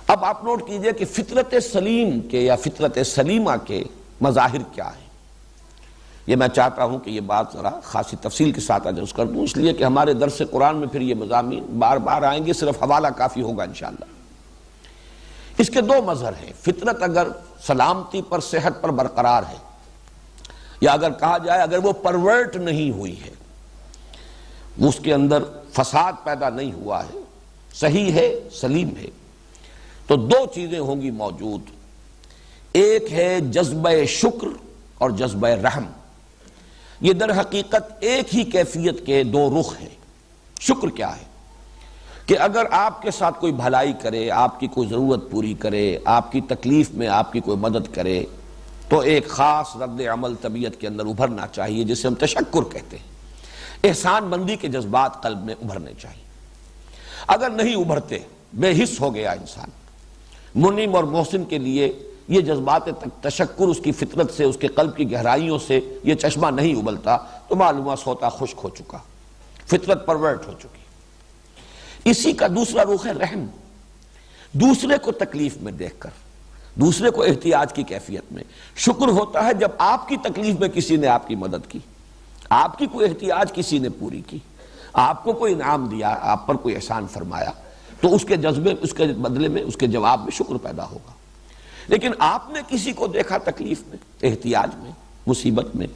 اب آپ نوٹ کیجئے کہ فطرت سلیم کے یا فطرت سلیمہ کے مظاہر کیا ہیں. یہ میں چاہتا ہوں کہ یہ بات ذرا خاصی تفصیل کے ساتھ عرض کر دوں، اس لیے کہ ہمارے درس قرآن میں پھر یہ مضامین بار بار آئیں گے، صرف حوالہ کافی ہوگا انشاءاللہ. اس کے دو مظہر ہیں. فطرت اگر سلامتی پر، صحت پر برقرار ہے، یا اگر کہا جائے اگر وہ پرورٹ نہیں ہوئی ہے، اس کے اندر فساد پیدا نہیں ہوا ہے، صحیح ہے، سلیم ہے، تو دو چیزیں ہوں گی موجود. ایک ہے جذبہ شکر اور جذبہ رحم. یہ در حقیقت ایک ہی کیفیت کے دو رخ ہیں. شکر کیا ہے؟ کہ اگر آپ کے ساتھ کوئی بھلائی کرے، آپ کی کوئی ضرورت پوری کرے، آپ کی تکلیف میں آپ کی کوئی مدد کرے، تو ایک خاص رد عمل طبیعت کے اندر ابھرنا چاہیے، جسے ہم تشکر کہتے ہیں. احسان مندی کے جذبات قلب میں ابھرنے چاہیے. اگر نہیں ابھرتے، بے حس ہو گیا انسان، منعم اور محسن کے لیے یہ جذبات تشکر اس کی فطرت سے، اس کے قلب کی گہرائیوں سے یہ چشمہ نہیں ابلتا، تو معلومہ سوتا خشک ہو چکا، فطرت پرورٹ ہو چکی. اسی کا دوسرا رخ ہے رحم. دوسرے کو تکلیف میں دیکھ کر، دوسرے کو احتیاج کی کیفیت میں. شکر ہوتا ہے جب آپ کی تکلیف میں کسی نے آپ کی مدد کی، آپ کی کوئی احتیاج کسی نے پوری کی، آپ کو کوئی انعام دیا، آپ پر کوئی احسان فرمایا، تو اس کے جذبے، اس کے بدلے میں، اس کے جواب میں شکر پیدا ہوگا. لیکن آپ نے کسی کو دیکھا تکلیف میں، احتیاج میں، مصیبت میں،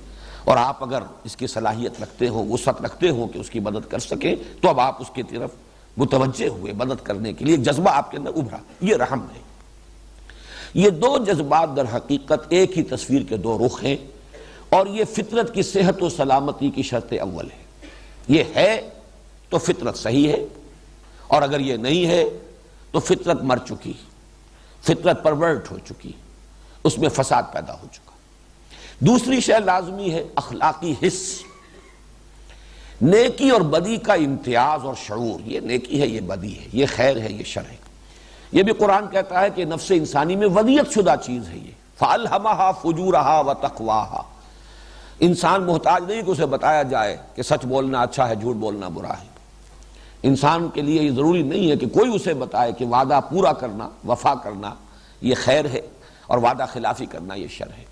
اور آپ اگر اس کی صلاحیت رکھتے ہو، وسعت رکھتے ہو کہ اس کی مدد کر سکیں، تو اب آپ اس کی طرف متوجہ ہوئے، مدد کرنے کے لیے ایک جذبہ آپ کے اندر ابھرا. یہ رحم ہے. یہ دو جذبات در حقیقت ایک ہی تصویر کے دو رخ ہیں، اور یہ فطرت کی صحت و سلامتی کی شرط اول ہے. یہ ہے تو فطرت صحیح ہے، اور اگر یہ نہیں ہے تو فطرت مر چکی، فطرت پرورٹ ہو چکی، اس میں فساد پیدا ہو چکا. دوسری شے لازمی ہے اخلاقی حس. نیکی اور بدی کا امتیاز اور شعور. یہ نیکی ہے، یہ بدی ہے، یہ خیر ہے، یہ شر ہے. یہ بھی قرآن کہتا ہے کہ نفس انسانی میں ودیت شدہ چیز ہے یہ. فَأَلْهَمَهَا فُجُورَهَا وَتَقْوَاهَا. انسان محتاج نہیں کہ اسے بتایا جائے کہ سچ بولنا اچھا ہے، جھوٹ بولنا برا ہے. انسان کے لیے یہ ضروری نہیں ہے کہ کوئی اسے بتائے کہ وعدہ پورا کرنا، وفا کرنا یہ خیر ہے، اور وعدہ خلافی کرنا یہ شر ہے.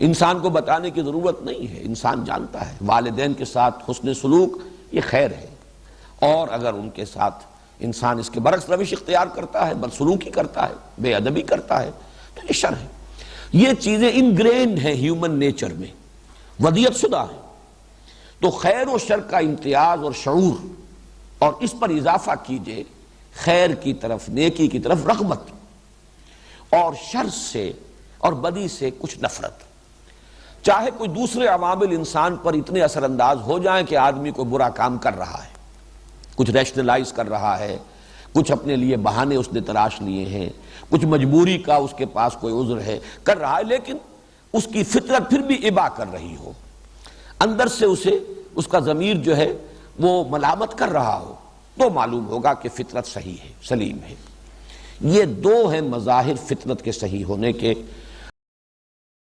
انسان کو بتانے کی ضرورت نہیں ہے. انسان جانتا ہے والدین کے ساتھ حسن سلوک یہ خیر ہے، اور اگر ان کے ساتھ انسان اس کے برعکس روش اختیار کرتا ہے، بدسلوکی کرتا ہے، بے ادبی کرتا ہے، تو یہ شر ہے. یہ چیزیں انگرینڈ ہیں ہیومن نیچر میں، ودیت شدہ ہیں. تو خیر و شر کا امتیاز اور شعور، اور اس پر اضافہ کیجئے خیر کی طرف، نیکی کی طرف رغبت، اور شر سے اور بدی سے کچھ نفرت. چاہے کوئی دوسرے عوامل انسان پر اتنے اثر انداز ہو جائیں کہ آدمی کو برا کام کر رہا ہے، کچھ ریشنلائز کر رہا ہے، کچھ اپنے لیے بہانے اس نے تلاش لیے ہیں، کچھ مجبوری کا اس کے پاس کوئی عذر ہے، کر رہا ہے، لیکن اس کی فطرت پھر بھی ابا کر رہی ہو، اندر سے اسے اس کا ضمیر جو ہے وہ ملامت کر رہا ہو، تو معلوم ہوگا کہ فطرت صحیح ہے، سلیم ہے. یہ دو ہیں مظاہر فطرت کے صحیح ہونے کے.